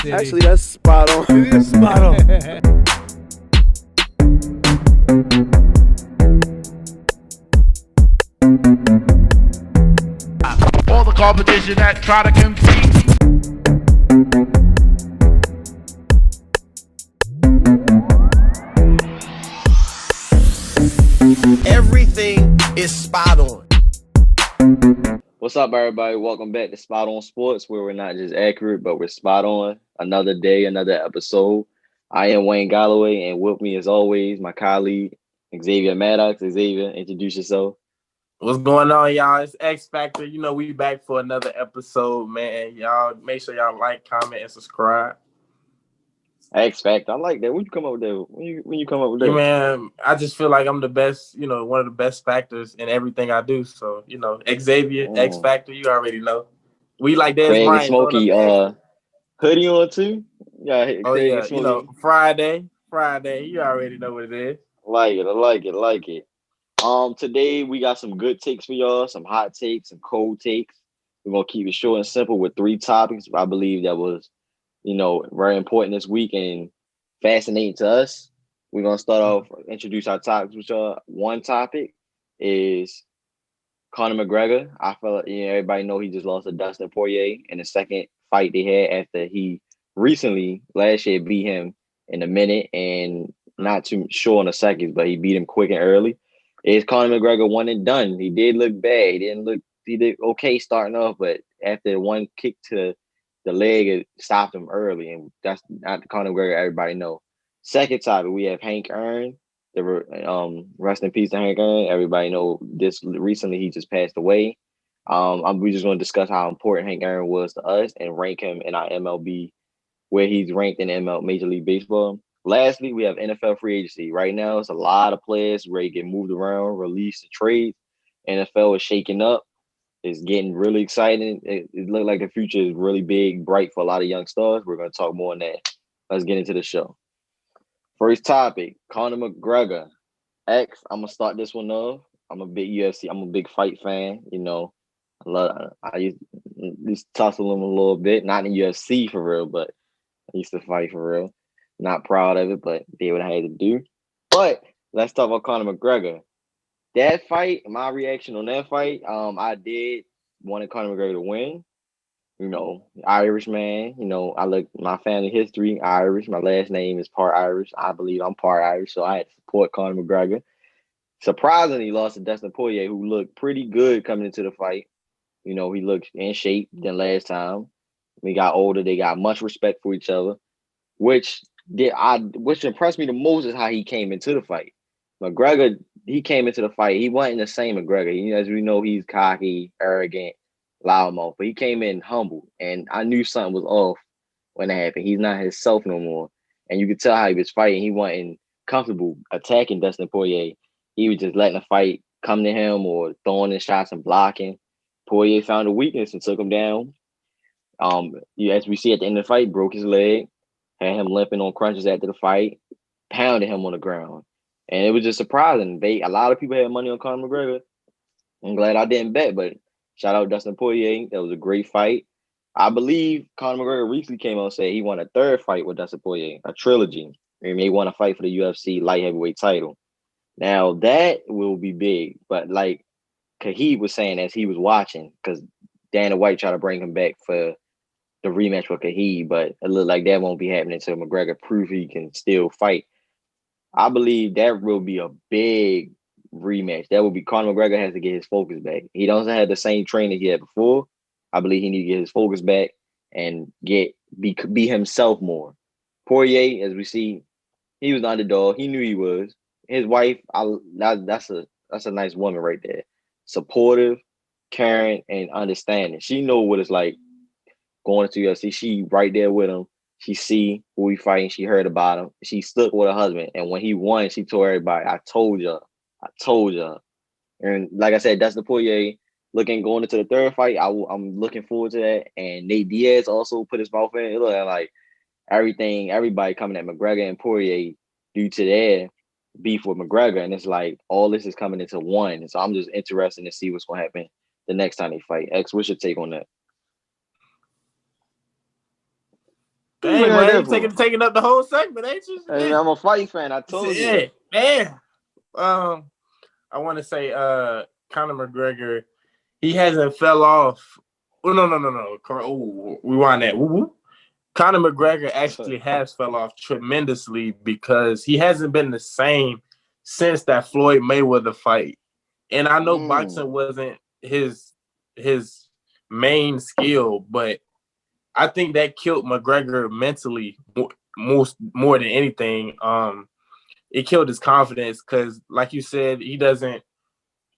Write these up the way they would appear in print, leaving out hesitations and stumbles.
City. Actually, that's spot on. It is spot on. All the competition that try to compete. Everything is spot on. What's up, everybody? Welcome back to Spot On Sports, where we're not just accurate, but we're spot on. Another day, another episode. I am Wayne Galloway, and with me, as always, my colleague Xavier Maddox. Xavier, introduce yourself. What's going on, y'all? It's X Factor. You know, we back for another episode, man. Y'all make sure y'all like, comment, and subscribe. X Factor, I like that. When you come up with that? When you come up with that? Yeah, man, I just feel like I'm the best, one of the best factors in everything I do. So, Xavier, X Factor, you already know. We like Des Craig and Bryant. Smokey hoodie on too. Yeah, Oh, Craig yeah, and Smokey. Friday, you already know what it is. I like it. Today we got some good takes for y'all, some hot takes, some cold takes. We're gonna keep it short and simple with 3 topics. I believe that was, very important this week and fascinating to us. We're gonna start off, introduce our topics with y'all. One topic is Conor McGregor. I feel like everybody know he just lost to Dustin Poirier in the second fight they had after he recently last year beat him in a minute and not too sure on the seconds, but he beat him quick and early. Is Conor McGregor one and done? He did look bad. He did okay starting off, but after one kick to the leg, it stopped him early, and that's not the Conor McGregor everybody know. Second topic, we have Hank Aaron. Rest in peace to Hank Aaron. Everybody know this recently he just passed away. We're just going to discuss how important Hank Aaron was to us and rank him in our MLB, where he's ranked in ML Major League Baseball. Lastly, we have NFL free agency. Right now, it's a lot of players ready to get moved around, released, and trade. NFL is shaking up. It's getting really exciting. It looks like the future is really big, bright for a lot of young stars. We're going to talk more on that. Let's get into the show. First topic, Conor McGregor. I'm gonna start this one off. I'm a big UFC. I'm a big fight fan. I used to tussle him a little bit, not in UFC for real, but I used to fight for real. Not proud of it, but did what I had to do. But let's talk about Conor McGregor. That fight, my reaction on that fight, I did wanted Conor McGregor to win. Irish man. I look my family history, Irish. My last name is part Irish. I believe I'm part Irish, so I had to support Conor McGregor. Surprisingly, he lost to Dustin Poirier, who looked pretty good coming into the fight. He looked in shape than last time. We got older, they got much respect for each other, which impressed me the most is how he came into the fight. McGregor, he came into the fight. He wasn't the same McGregor. As we know, he's cocky, arrogant, loudmouth, but he came in humble, and I knew something was off when that happened. He's not himself no more, and you could tell how he was fighting. He wasn't comfortable attacking Dustin Poirier. He was just letting the fight come to him or throwing in shots and blocking. Poirier found a weakness and took him down. As we see at the end of the fight, broke his leg, had him limping on crunches after the fight, pounded him on the ground, and it was just surprising. A lot of people had money on Conor McGregor. I'm glad I didn't bet, but shout out Dustin Poirier. That was a great fight. I believe Conor McGregor recently came out and said he won a third fight with Dustin Poirier, a trilogy. And he won a fight for the UFC light heavyweight title. Now, that will be big. But like Khabib was saying as he was watching, because Dana White tried to bring him back for the rematch with Khabib, but it looked like that won't be happening until McGregor prove he can still fight. I believe that will be a big rematch. That will be Conor McGregor has to get his focus back. He doesn't have the same training he had before. I believe he need to get his focus back and be himself more. Poirier, as we see, he was the underdog. He knew he was. His wife, that's a nice woman right there. Supportive, caring, and understanding. She know what it's like going into UFC. She right there with him. She see who he fighting. She heard about him. She stuck with her husband. And when he won, she told everybody, I told y'all. And like I said, Dustin Poirier going into the third fight. I'm looking forward to that. And Nate Diaz also put his mouth in. It looked like everybody coming at McGregor and Poirier due to their beef with McGregor. And it's like all this is coming into one. And so I'm just interested to see what's going to happen the next time they fight. X, what's your take on that? Dang, man, you taking up the whole segment, ain't you? Hey, man, I'm a fight fan. I told you. Yeah, man. I want to say, Conor McGregor, he hasn't fell off. Oh, no. Oh, rewind that. Woo-woo. Conor McGregor actually has fell off tremendously because he hasn't been the same since that Floyd Mayweather fight. And I know boxing wasn't his main skill, but I think that killed McGregor mentally more than anything. It killed his confidence because, like you said, he doesn't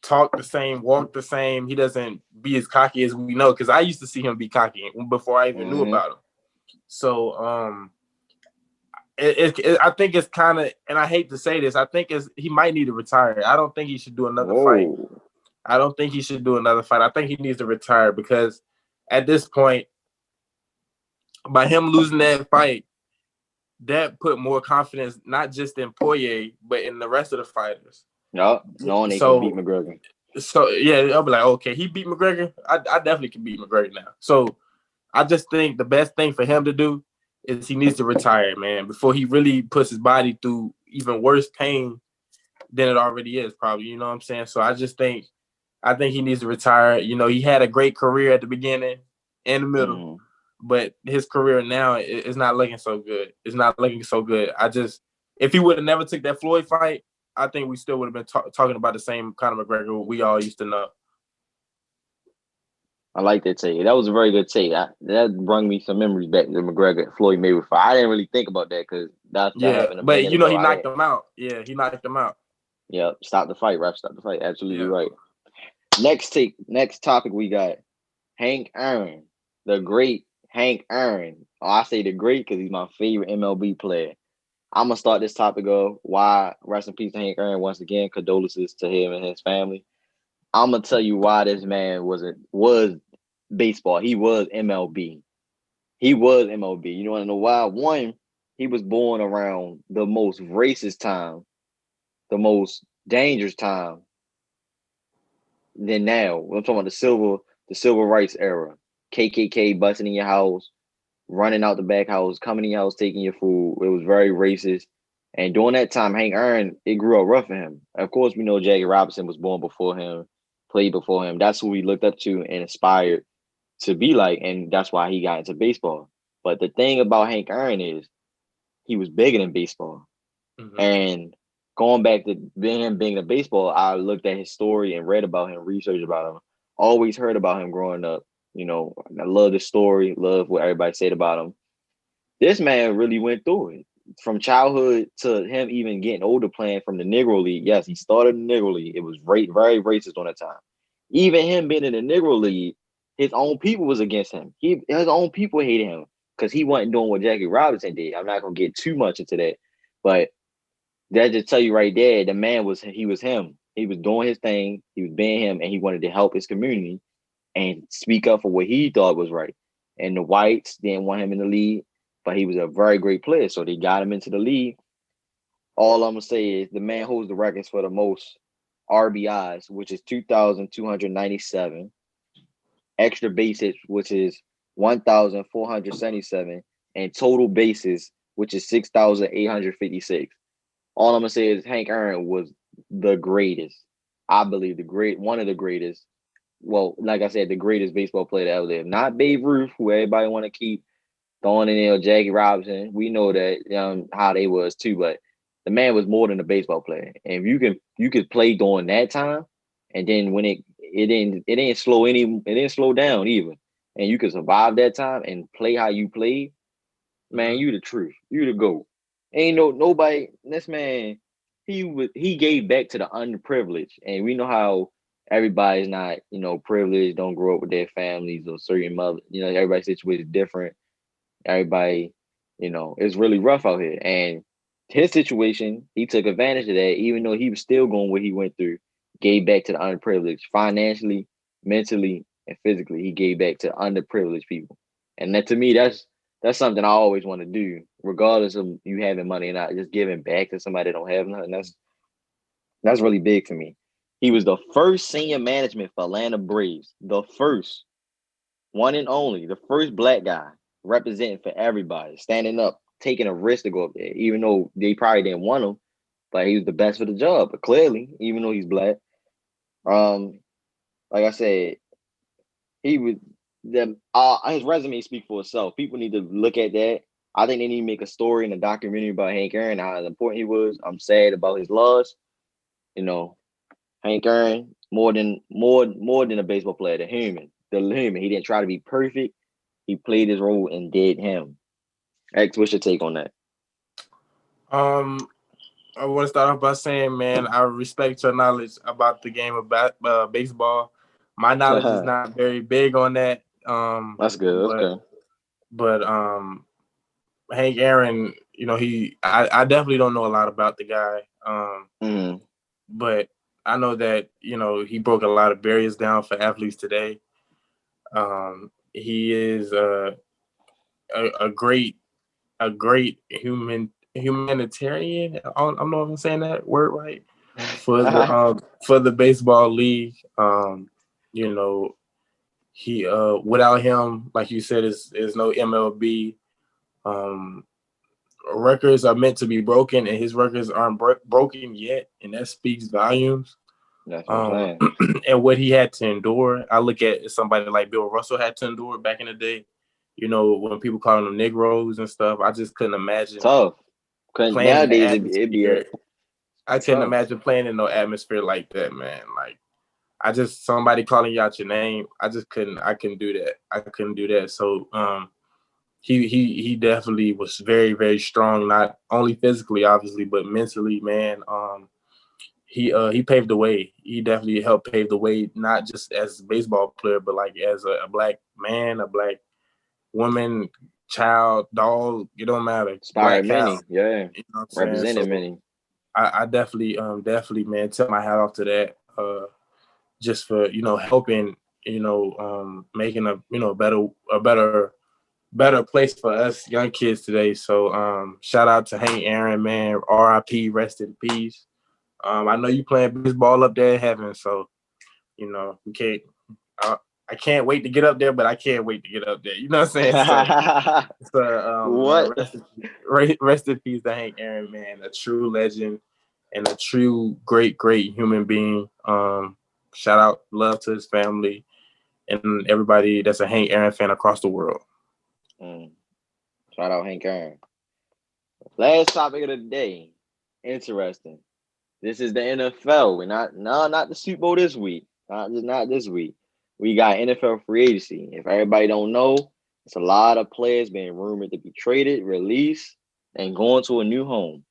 talk the same, walk the same. He doesn't be as cocky as we know. Because I used to see him be cocky before I even knew about him. So I think it's kind of, and I hate to say this, I think he might need to retire. I don't think he should do another fight. I don't think he should do another fight. I think he needs to retire because at this point, by him losing that fight, that put more confidence not just in Poirier, but in the rest of the fighters. Yep, knowing they can beat McGregor. So, yeah, I'll be like, okay, he beat McGregor. I definitely can beat McGregor now. So, I just think the best thing for him to do is he needs to retire, man, before he really puts his body through even worse pain than it already is, probably. You know what I'm saying? So, I think he needs to retire. You know, he had a great career at the beginning and the middle, but his career now is not looking so good. It's not looking so good. If he would have never took that Floyd fight, I think we still would have been talking about the same Conor McGregor we all used to know. I like that take. That was a very good take. That brought me some memories back to the McGregor Floyd Mayweather fight. I didn't really think about that because that happened. But you know he knocked him out. Yeah, he knocked him out. Yeah, stop the fight, ref. Stop the fight. Absolutely right. Next topic we got Hank Aaron, the great Hank Aaron. Oh, I say the great because he's my favorite MLB player. I'm gonna start this topic of why, rest in peace to Hank Aaron once again. Condolences to him and his family. I'm gonna tell you why this man was baseball. He was MLB. He was MLB. You want to know why? One, he was born around the most racist time, the most dangerous time than now. I'm talking about the civil rights era. KKK busting in your house, running out the back house, coming in your house, taking your food. It was very racist. And during that time, Hank Aaron, it grew up rough for him. Of course, we know Jackie Robinson was born before him, played before him. That's who we looked up to and inspired to be like, and that's why he got into baseball. But the thing about Hank Aaron is he was bigger than baseball. And going back to him being a baseball, I looked at his story and read about him, researched about him. Always heard about him growing up. You know, I love the story, love what everybody said about him. This man really went through it. From childhood to him even getting older, playing from the Negro League. Yes, he started in the Negro League. It was very racist on that time. Even him being in the Negro League, his own people was against him. His own people hated him because he wasn't doing what Jackie Robinson did. I'm not gonna get too much into that, but that just tell you right there, the man was him. He was doing his thing. He was being him, and he wanted to help his community and speak up for what he thought was right. And the whites didn't want him in the league, but he was a very great player, so they got him into the league. All I'm gonna say is the man holds the records for the most RBIs, which is 2,297, extra bases, which is 1,477, and total bases, which is 6,856. All I'm gonna say is Hank Aaron was the greatest. I believe one of the greatest. Well, like I said, the greatest baseball player that ever lived. Not Babe Ruth, who everybody want to keep throwing in there, Jackie Robinson. We know that how they was too, but the man was more than a baseball player. And if you could play during that time, and then when it didn't slow down even, and you could survive that time and play how you played, man, you the truth. You the GOAT. Ain't nobody. This man, he gave back to the underprivileged, and we know how everybody's not privileged, don't grow up with their families or certain mother. Everybody's situation is different. Everybody, it's really rough out here. And his situation, he took advantage of that, even though he was still going what he went through, gave back to the underprivileged financially, mentally, and physically. He gave back to underprivileged people. And that, to me, that's something I always want to do, regardless of you having money or not, just giving back to somebody that don't have nothing. That's really big for me. He was the first senior management for Atlanta Braves, the first, one and only, the first black guy. representing for everybody, standing up, taking a risk to go up there, even though they probably didn't want him, but he was the best for the job. But clearly, even though he's black, like I said, he was his resume speaks for itself. People need to look at that. I think they need to make a story and a documentary about Hank Aaron, how important he was. I'm sad about his loss. You know, Hank Aaron more than a baseball player, the human. He didn't try to be perfect. He played his role and did him. X, what's your take on that? I want to start off by saying, man, I respect your knowledge about the game of baseball. My knowledge is not very big on that. That's good. That's good. But Hank Aaron, I definitely don't know a lot about the guy. But I know that, he broke a lot of barriers down for athletes today. He is a great humanitarian. I don't know if I'm saying that word right for the baseball league. He without him, like you said, is no MLB. Records are meant to be broken, and his records aren't broken yet, and that speaks volumes. That's what I'm saying. And what he had to endure. I look at somebody like Bill Russell had to endure back in the day. When people call them Negroes and stuff, I just couldn't imagine. Tough. Nowadays it'd be I couldn't imagine playing in no atmosphere like that, man. Like, somebody calling you out your name, I couldn't do that. I couldn't do that. So he definitely was very, very strong, not only physically, obviously, but mentally, man. He paved the way. He definitely helped pave the way, not just as a baseball player, but like as a black man, a black woman, child, dog. It don't matter. Inspired many, yeah. You know represented many. I definitely, man, tip my hat off to that. Just for helping, making a better place for us young kids today. So shout out to Hank Aaron, man. R.I.P. Rest in peace. I know you playing baseball up there in heaven, so we can't. I can't wait to get up there, but I can't wait to get up there. You know what I'm saying? What? Rest in peace to Hank Aaron, man. A true legend and a true great human being. Shout out, love to his family and everybody that's a Hank Aaron fan across the world. Shout out Hank Aaron. Last topic of the day. Interesting. This is the NFL. We're not the Super Bowl this week. Not this week. We got NFL free agency. If everybody don't know, it's a lot of players being rumored to be traded, released, and going to a new home.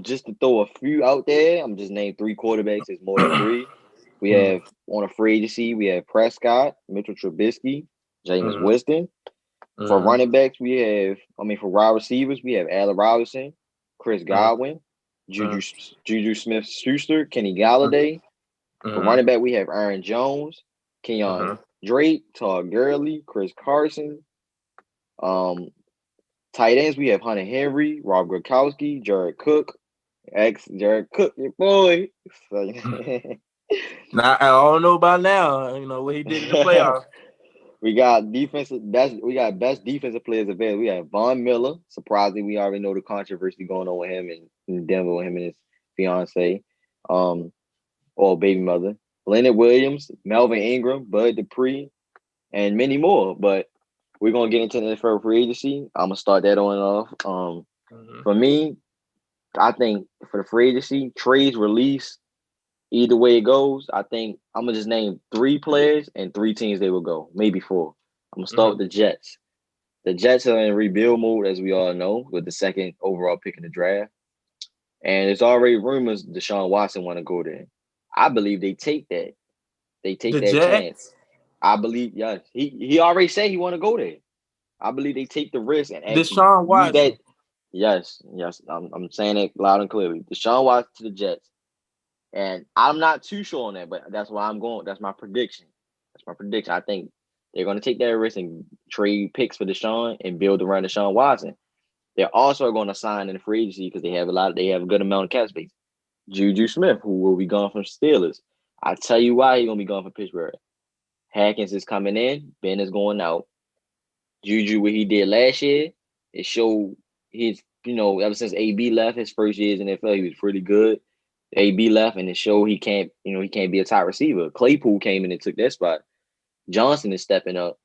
Just to throw a few out there, I'm just named 3 quarterbacks. It's more than 3. We have on a free agency, we have Prescott, Mitchell Trubisky, Jameis Winston. For running backs, for wide receivers, we have Allen Robinson, Chris Godwin, Juju Smith-Schuster, Kenny Galladay. For running back, we have Aaron Jones, Kenyon Drake, Todd Gurley, Chris Carson. Tight ends, we have Hunter Henry, Rob Gronkowski, Jared Cook, Jared Cook, your boy. Now I don't know about now. What he did in the playoffs. We got best defensive players available. We have Von Miller. Surprisingly, we already know the controversy going on with him in Denver with him and his fiance, or baby mother. Leonard Williams, Melvin Ingram, Bud Dupree, and many more. But we're gonna get into the NFL free agency. I'm gonna start that on and off. For me, I think for the free agency, trades, release, either way it goes, I think I'm gonna just name 3 players and 3 teams they will go, maybe 4. I'm gonna start with the Jets. The Jets are in rebuild mode, as we all know, with the 2nd overall pick in the draft. And there's already rumors Deshaun Watson want to go there. I believe they take that. They take that chance. I believe, yes. He already said he want to go there. I believe they take the risk and actually Deshaun Watson. Yes. I'm saying it loud and clearly. Deshaun Watson to the Jets. And I'm not too sure on that, but that's why I'm going. That's my prediction. I think they're going to take that risk and trade picks for Deshaun and build around Deshaun Watson. They're also going to sign in the free agency because they have a good amount of cap space. Juju Smith, who will be gone from Steelers. I tell you why he's going to be gone from Pittsburgh. Haskins is coming in. Ben is going out. Juju what he did last year. It showed his, ever since AB left his first years in the NFL, he was pretty good. AB left, and it showed he can't be a top receiver. Claypool came in and took that spot. Johnson is stepping up.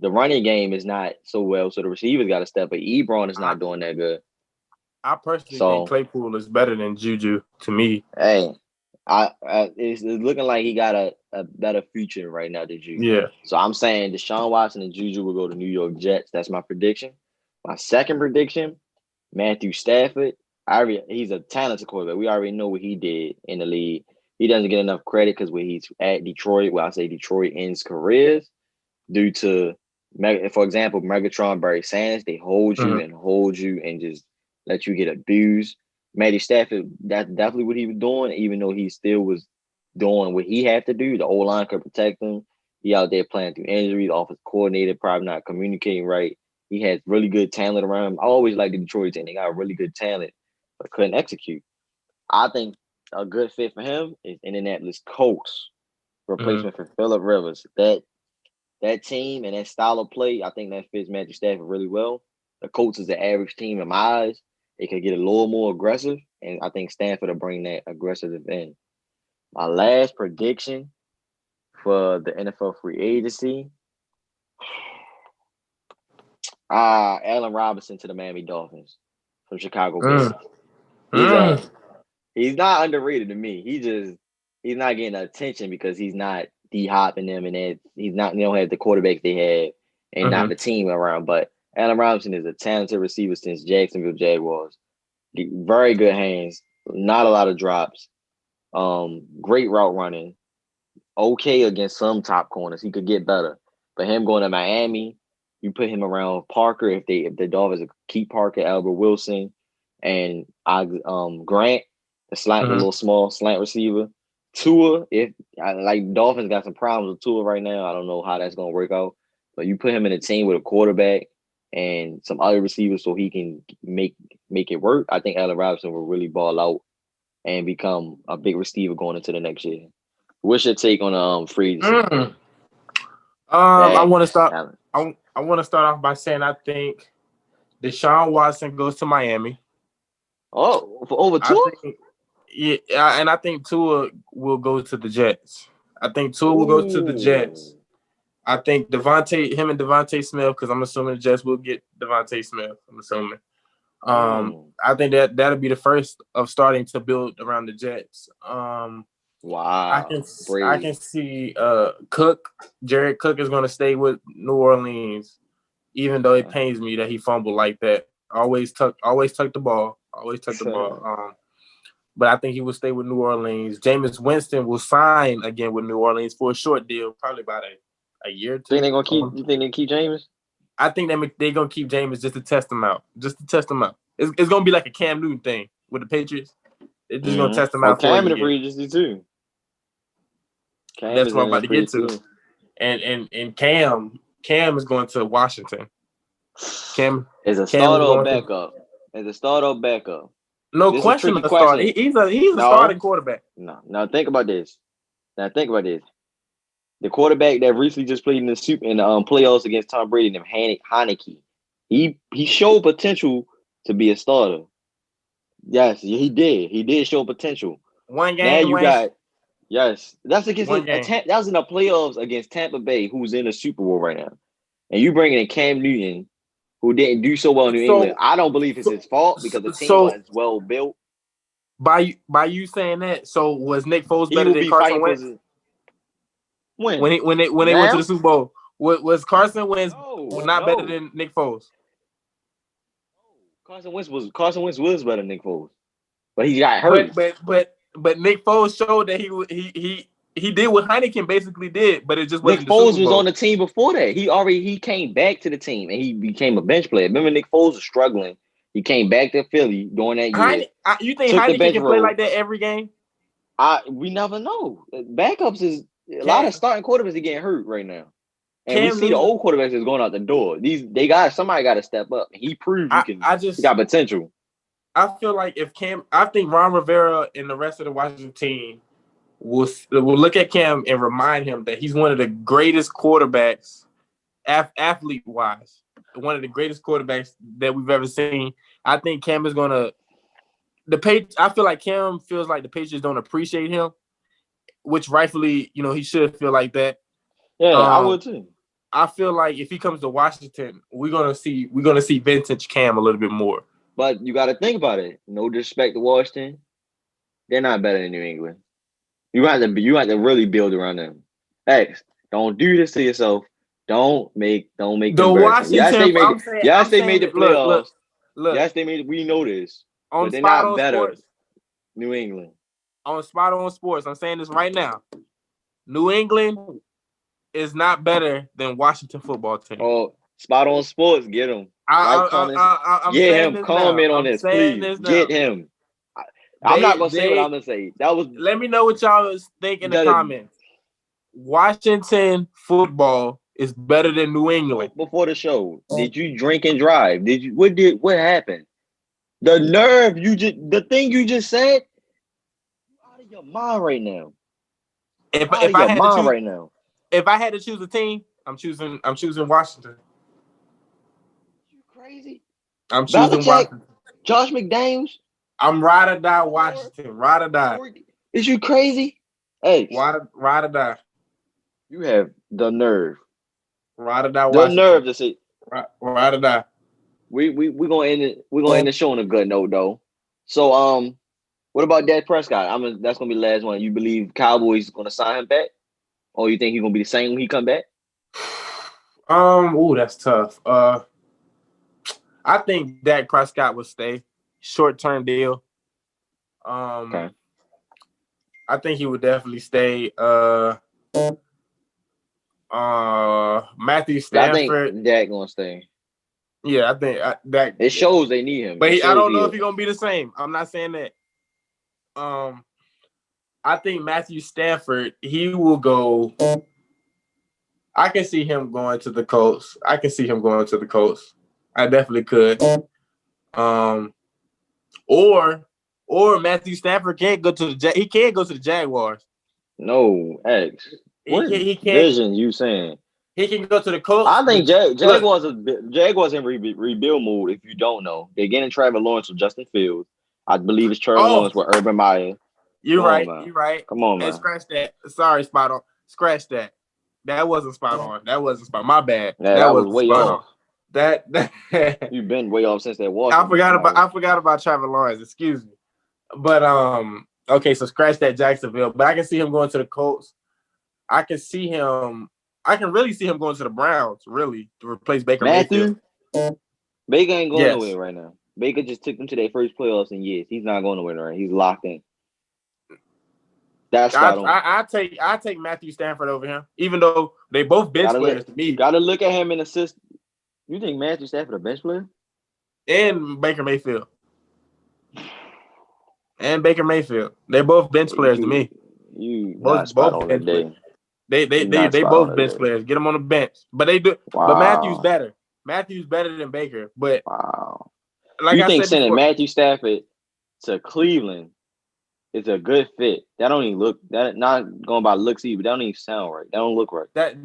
The running game is not so well, so the receivers got to step up. Ebron is not doing that good. I personally think Claypool is better than Juju to me. Hey, it's looking like he got a better future right now than Juju. Yeah. So I'm saying Deshaun Watson and Juju will go to New York Jets. That's my prediction. My second prediction, Matthew Stafford. He's a talented quarterback. We already know what he did in the league. He doesn't get enough credit because when he's at Detroit, I say Detroit ends careers due to, for example, Megatron, Barry Sanders. They hold you and just let you get abused. Matthew Stafford, that's definitely what he was doing, even though he still was doing what he had to do. The O-line could protect him. He out there playing through injuries, offensive coordinator probably not communicating right. He has really good talent around him. I always like the Detroit team. They got really good talent, but couldn't execute. I think a good fit for him is Indianapolis Colts, replacement for Phillip Rivers. That team and that style of play, I think that fits Matthew Stafford really well. The Colts is the average team in my eyes. They could get a little more aggressive, and I think Stanford will bring that aggressive in. My last prediction for the NFL free agency, Allen Robinson to the Miami Dolphins from Chicago Bears. He's not underrated to me. He's not getting attention because he's not D-Hop in them, and he's not, don't have the quarterbacks they have and not the team around. But Allen Robinson is a talented receiver since Jacksonville Jaguars. Very good hands, not a lot of drops. Great route running. Okay against some top corners. He could get better. But him going to Miami, you put him around Parker if the Dolphins keep Parker, Albert Wilson, and Grant, the little small slant receiver. Tua, Dolphins got some problems with Tua right now. I don't know how that's gonna work out. But you put him in a team with a quarterback and some other receivers so he can make it work. I think Allen Robinson will really ball out and become a big receiver going into the next year. What's your take on free agency? I want to start. I want to start off by saying I think Deshaun Watson goes to Miami. Oh, for over Tua? Yeah, and I think Tua will go to the Jets. I think Tua will go to the Jets. I think him and Devontae Smith, because I'm assuming the Jets will get Devontae Smith. I'm assuming. I think that'll be the first of starting to build around the Jets. Wow. I can see Jared Cook is going to stay with New Orleans, even though it pains me that he fumbled like that. Always tuck the ball. But I think he will stay with New Orleans. Jameis Winston will sign again with New Orleans for a short deal, probably about a year or two. You think they keep Jameis? I think they're going to keep Jameis just to test him out. It's going to be like a Cam Newton thing with the Patriots. They're just going to test him out for a year. Cam in the free agency too. That's what I'm about to get to. And Cam is going to Washington. Cam is a starter or backup. No question. He's a starting quarterback. No. Now think about this. The quarterback that recently just played in the playoffs against Tom Brady, named Heineke. He showed potential to be a starter. Yes, he did. He did show potential. One game. Now you got. Yes, that's against that was in the playoffs against Tampa Bay, who's in the Super Bowl right now, and you bringing in Cam Newton, who didn't do so well in New England. I don't believe it's his fault because the team was well built. By you saying that, so was Nick Foles better than Carson Wentz? When they went to the Super Bowl, was Carson Wentz not better than Nick Foles? Carson Wentz was better than Nick Foles, but he got hurt. But Nick Foles showed that he did what Heineken basically did, but it just wasn't. Nick Foles was on the team before that. He came back to the team and he became a bench player. Remember, Nick Foles was struggling. He came back to Philly during that year. You think Heineken can play like that every game? We never know. Backups is a lot of starting quarterbacks are getting hurt right now, and we see the old quarterbacks is going out the door. Somebody got to step up. He proved he got potential. I feel like I think Ron Rivera and the rest of the Washington team will look at Cam and remind him that he's one of the greatest quarterbacks athlete-wise, one of the greatest quarterbacks that we've ever seen. I think Cam is gonna. I feel like Cam feels like the Patriots don't appreciate him, which rightfully, he should feel like that. Yeah, I would too. I feel like if he comes to Washington, we're gonna see vintage Cam a little bit more. But you got to think about it. No disrespect to Washington, they're not better than New England. You have to really build around them. X, don't do this to yourself. Don't make the embarrassment. Washington. Yes, they made the playoffs. Look. Yes, they made. We know this. On but they're Spot not on better. Sports. New England. On Spot on Sports, I'm saying this right now. New England is not better than Washington football team. Oh, Spot on Sports, get him. Get him. Comment on this, please. Get him. I'm not gonna say what I'm gonna say. Let me know what y'all was thinking in the comments. Washington football is better than New England. Before the show, did you drink and drive? What happened? The nerve the thing you just said, you're out of your mind right now. If I had to choose a team, I'm choosing Washington. You crazy? I'm choosing Washington. Josh McDaniels. I'm ride or die Washington. Ride or die. Is you crazy? Hey, ride or die. You have the nerve. Ride or die Washington. The nerve to say ride or die. We're gonna end it. We're gonna end the show on a good note though. So what about Dak Prescott? That's gonna be the last one. You believe Cowboys gonna sign him back? Or you think he's gonna be the same when he come back? That's tough. I think Dak Prescott will stay. Short-term deal. Okay. I think he would definitely stay. Matthew Stafford. I think Dak gonna stay. Yeah, I think Dak. It shows they need him. But I don't know if he's gonna be the same. I'm not saying that. I think Matthew Stafford, he will go. I can see him going to the Colts. I definitely could. Or Matthew Stafford can't go to he can't go to the Jaguars. No, X. What he can't, vision you saying? He can go to the Colts. I think Jaguars in rebuild mode. If you don't know, they're getting Trevor Lawrence with Justin Fields. I believe it's Trevor Lawrence with Urban Meyer. You're right. Come on, man. And scratch that. Sorry, Spot on. Scratch that. That wasn't spot on. That wasn't spot. My bad. Yeah, that was way off. That You've been way off since that walk. I forgot about Trevor Lawrence. Excuse me. But okay, so scratch that Jacksonville. But I can see him going to the Colts. I can really see him going to the Browns, really, to replace Baker Mayfield. Baker ain't going nowhere right now. Baker just took them to their first playoffs in years. He's not going nowhere right. He's locked in. That's I take Matthew Stafford over him, even though they both bench players to me. Gotta look at him in the system. You think Matthew Stafford a bench player? And Baker Mayfield. They're both bench players to me. You both bench players. They both bench players. Get them on the bench. But they do. Wow. But Matthew's better. Matthew's better than Baker. But like you think sending Matthew Stafford to Cleveland is a good fit? That don't even look. That not going by looks either. But that don't even sound right. That don't look right. That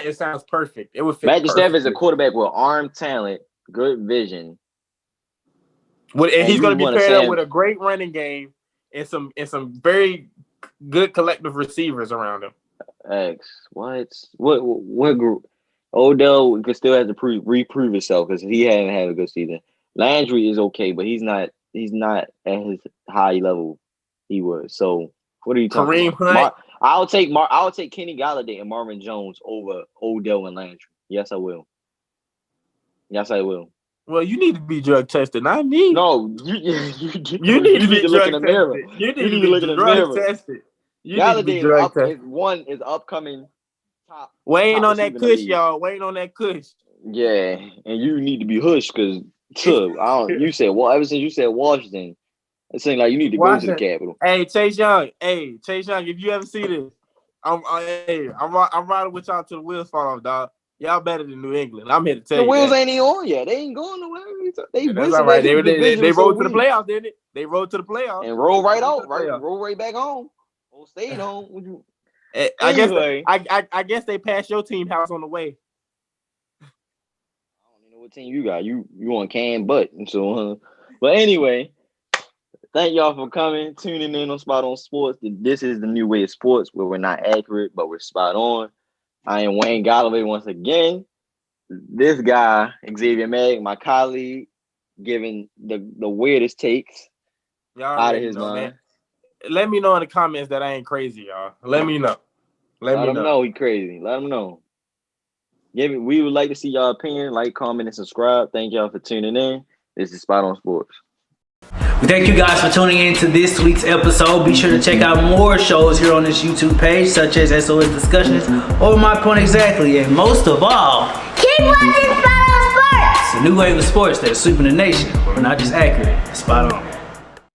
it sounds perfect. It would fit. Matthew Stafford is a quarterback with arm talent, good vision. And he's going to be paired up with a great running game and some very good collective receivers around him. X, what group? Odell still has to reprove himself because he hadn't had a good season. Landry is okay, but he's not at his high level he was. So what are you talking about? I'll take Kenny Galladay and Marvin Jones over Odell and Landry. Yes, I will. Well, you need to be drug tested, not me. No, you need to be look in the mirror. You need to be look in the mirror. Tested. Galladay is upcoming top. Waiting on that kush, y'all. Waiting on that kush. Yeah, and you need to be hushed because you said ever since you said Washington, it seems like you need to go to the Capitol. Hey, Chase Young. If you ever see this, I'm riding with y'all till the wheels fall off, dog. Y'all better than New England. I'm here to tell you. The wheels ain't even on yet. They ain't going nowhere. That's all right. They rolled to the playoffs, didn't it? They rolled to the playoffs and roll right out, right? Roll right back home. Or stayed home. I guess they passed your team house on the way. What team you got? You on Cam Butt. So, but anyway, thank y'all for coming, tuning in on Spot On Sports. This is the new way of sports where we're not accurate, but we're spot on. I am Wayne Galloway once again. This guy, Xavier Mag, my colleague, giving the weirdest takes out of his mind. Man. Let me know in the comments that I ain't crazy, y'all. Let me know. Let him know he crazy. Let him know. We would like to see y'all opinion. Like, comment, and subscribe. Thank y'all for tuning in. This is Spot On Sports. We thank you guys for tuning in to this week's episode. Be sure to check out more shows here on this YouTube page, such as SOS Discussions or My Point Exactly. And most of all, keep watching Spot On Sports! It's a new wave of sports that's sweeping the nation. We're not just accurate, spot on.